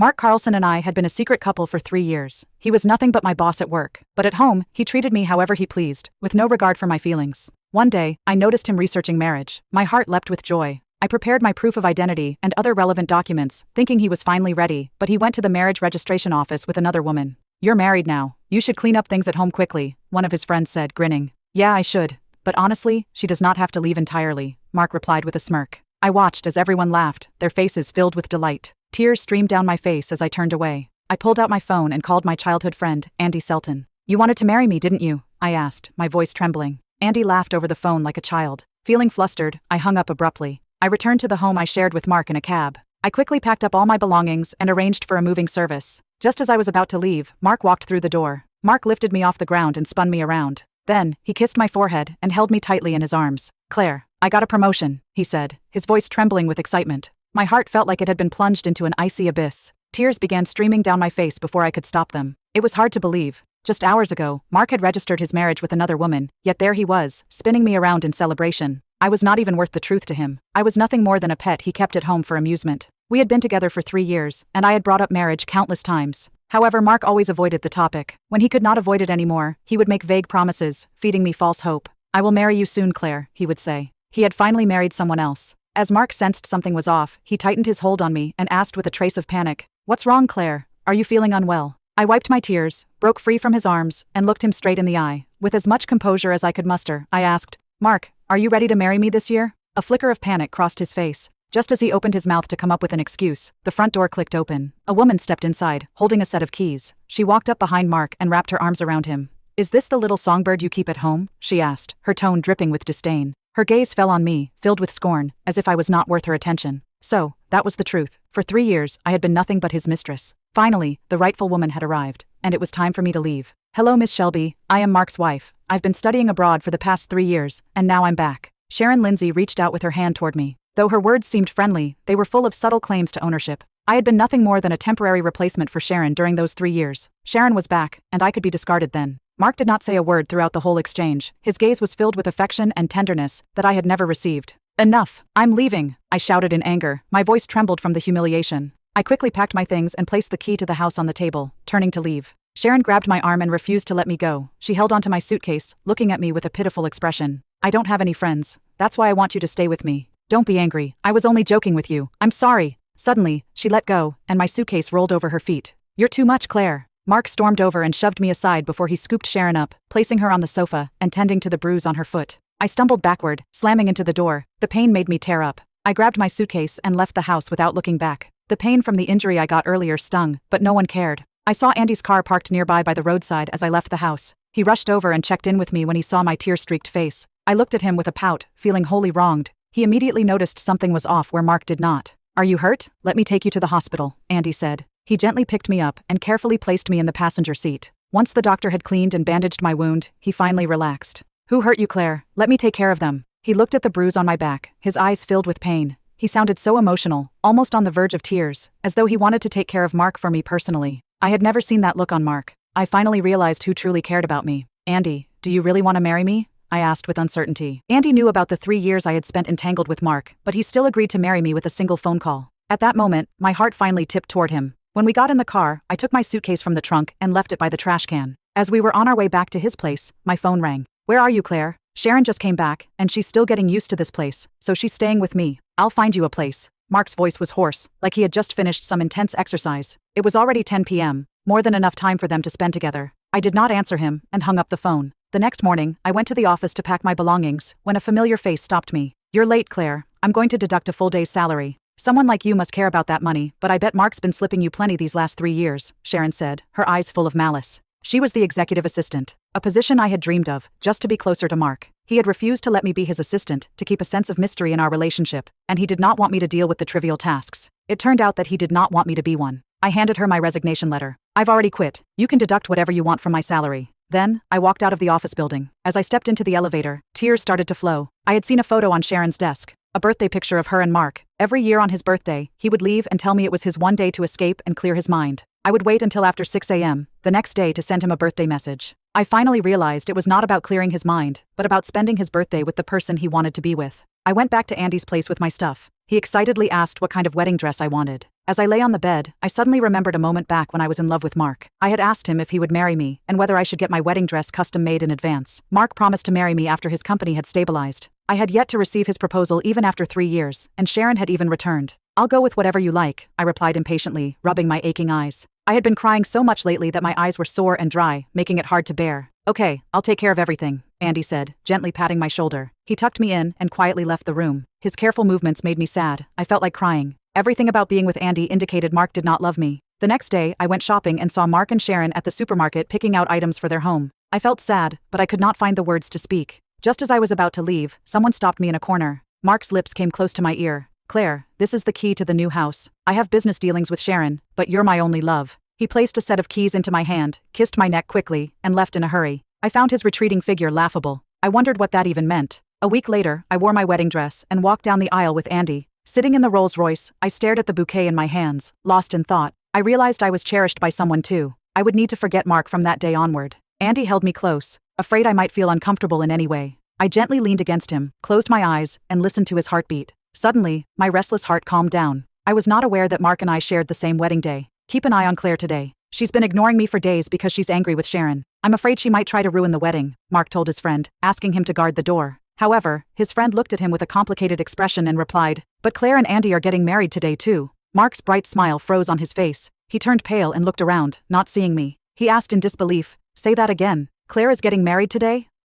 Mark Carlson and I had been a secret couple for 3 years. He was nothing but my boss at work, but at home, he treated me however he pleased, with no regard for my feelings. One day, I noticed him researching marriage. My heart leapt with joy. I prepared my proof of identity and other relevant documents, thinking he was finally ready, but he went to the marriage registration office with another woman. "You're married now. You should clean up things at home quickly," one of his friends said, grinning. "Yeah, I should. But honestly, she does not have to leave entirely," Mark replied with a smirk. I watched as everyone laughed, their faces filled with delight. Tears streamed down my face as I turned away. I pulled out my phone and called my childhood friend, Andy Selton. "You wanted to marry me, didn't you?" I asked, my voice trembling. Andy laughed over the phone like a child. Feeling flustered, I hung up abruptly. I returned to the home I shared with Mark in a cab. I quickly packed up all my belongings and arranged for a moving service. Just as I was about to leave, Mark walked through the door. Mark lifted me off the ground and spun me around. Then, he kissed my forehead and held me tightly in his arms. "Claire, I got a promotion," he said, his voice trembling with excitement. My heart felt like it had been plunged into an icy abyss. Tears began streaming down my face before I could stop them. It was hard to believe. Just hours ago, Mark had registered his marriage with another woman, yet there he was, spinning me around in celebration. I was not even worth the truth to him. I was nothing more than a pet he kept at home for amusement. We had been together for 3 years, and I had brought up marriage countless times. However, Mark always avoided the topic. When he could not avoid it anymore, he would make vague promises, feeding me false hope. "I will marry you soon, Claire," he would say. He had finally married someone else. As Mark sensed something was off, he tightened his hold on me and asked with a trace of panic, "What's wrong, Claire? Are you feeling unwell?" I wiped my tears, broke free from his arms, and looked him straight in the eye. With as much composure as I could muster, I asked, "Mark, are you ready to marry me this year?" A flicker of panic crossed his face. Just as he opened his mouth to come up with an excuse, the front door clicked open. A woman stepped inside, holding a set of keys. She walked up behind Mark and wrapped her arms around him. "Is this the little songbird you keep at home?" she asked, her tone dripping with disdain. Her gaze fell on me, filled with scorn, as if I was not worth her attention. So, that was the truth. For 3 years, I had been nothing but his mistress. Finally, the rightful woman had arrived, and it was time for me to leave. "Hello, Miss Shelby. I am Mark's wife. I've been studying abroad for the past 3 years, and now I'm back." Sharon Lindsay reached out with her hand toward me. Though her words seemed friendly, they were full of subtle claims to ownership. I had been nothing more than a temporary replacement for Sharon during those 3 years. Sharon was back, and I could be discarded then. Mark did not say a word throughout the whole exchange. His gaze was filled with affection and tenderness that I had never received. "Enough! I'm leaving!" I shouted in anger. My voice trembled from the humiliation. I quickly packed my things and placed the key to the house on the table, turning to leave. Sharon grabbed my arm and refused to let me go. She held onto my suitcase, looking at me with a pitiful expression. "I don't have any friends. That's why I want you to stay with me. Don't be angry. I was only joking with you. I'm sorry." Suddenly, she let go, and my suitcase rolled over her feet. "You're too much, Claire." Mark stormed over and shoved me aside before he scooped Sharon up, placing her on the sofa and tending to the bruise on her foot. I stumbled backward, slamming into the door. The pain made me tear up. I grabbed my suitcase and left the house without looking back. The pain from the injury I got earlier stung, but no one cared. I saw Andy's car parked nearby by the roadside as I left the house. He rushed over and checked in with me when he saw my tear-streaked face. I looked at him with a pout, feeling wholly wronged. He immediately noticed something was off where Mark did not. "Are you hurt? Let me take you to the hospital," Andy said. He gently picked me up and carefully placed me in the passenger seat. Once the doctor had cleaned and bandaged my wound, he finally relaxed. "Who hurt you, Claire? Let me take care of them." He looked at the bruise on my back, his eyes filled with pain. He sounded so emotional, almost on the verge of tears, as though he wanted to take care of Mark for me personally. I had never seen that look on Mark. I finally realized who truly cared about me. "Andy, do you really want to marry me?" I asked with uncertainty. Andy knew about the 3 years I had spent entangled with Mark, but he still agreed to marry me with a single phone call. At that moment, my heart finally tipped toward him. When we got in the car, I took my suitcase from the trunk and left it by the trash can. As we were on our way back to his place, my phone rang. "Where are you, Claire? Sharon just came back, and she's still getting used to this place, so she's staying with me. I'll find you a place." Mark's voice was hoarse, like he had just finished some intense exercise. It was already 10 p.m., more than enough time for them to spend together. I did not answer him, and hung up the phone. The next morning, I went to the office to pack my belongings, when a familiar face stopped me. "You're late, Claire. I'm going to deduct a full day's salary. Someone like you must care about that money, but I bet Mark's been slipping you plenty these last 3 years, Sharon said, her eyes full of malice. She was the executive assistant, a position I had dreamed of, just to be closer to Mark. He had refused to let me be his assistant, to keep a sense of mystery in our relationship, and he did not want me to deal with the trivial tasks. It turned out that he did not want me to be one. I handed her my resignation letter. "I've already quit. You can deduct whatever you want from my salary." Then, I walked out of the office building. As I stepped into the elevator, tears started to flow. I had seen a photo on Sharon's desk, a birthday picture of her and Mark. Every year on his birthday, he would leave and tell me it was his one day to escape and clear his mind. I would wait until after 6 a.m., the next day, to send him a birthday message. I finally realized it was not about clearing his mind, but about spending his birthday with the person he wanted to be with. I went back to Andy's place with my stuff. He excitedly asked what kind of wedding dress I wanted. As I lay on the bed, I suddenly remembered a moment back when I was in love with Mark. I had asked him if he would marry me, and whether I should get my wedding dress custom made in advance. Mark promised to marry me after his company had stabilized. I had yet to receive his proposal even after 3 years, and Sharon had even returned. "I'll go with whatever you like," I replied impatiently, rubbing my aching eyes. I had been crying so much lately that my eyes were sore and dry, making it hard to bear. "Okay, I'll take care of everything," Andy said, gently patting my shoulder. He tucked me in and quietly left the room. His careful movements made me sad. I felt like crying. Everything about being with Andy indicated Mark did not love me. The next day, I went shopping and saw Mark and Sharon at the supermarket picking out items for their home. I felt sad, but I could not find the words to speak. Just as I was about to leave, someone stopped me in a corner. Mark's lips came close to my ear. "Claire, this is the key to the new house. I have business dealings with Sharon, but you're my only love." He placed a set of keys into my hand, kissed my neck quickly, and left in a hurry. I found his retreating figure laughable. I wondered what that even meant. A week later, I wore my wedding dress and walked down the aisle with Andy. Sitting in the Rolls-Royce, I stared at the bouquet in my hands, lost in thought. I realized I was cherished by someone too. I would need to forget Mark from that day onward. Andy held me close, afraid I might feel uncomfortable in any way. I gently leaned against him, closed my eyes, and listened to his heartbeat. Suddenly, my restless heart calmed down. I was not aware that Mark and I shared the same wedding day. "Keep an eye on Claire today. She's been ignoring me for days because she's angry with Sharon. I'm afraid she might try to ruin the wedding," Mark told his friend, asking him to guard the door. However, his friend looked at him with a complicated expression and replied, "But Claire and Andy are getting married today too." Mark's bright smile froze on his face. He turned pale and looked around, not seeing me. He asked in disbelief, "Say that again. Claire is getting married today?"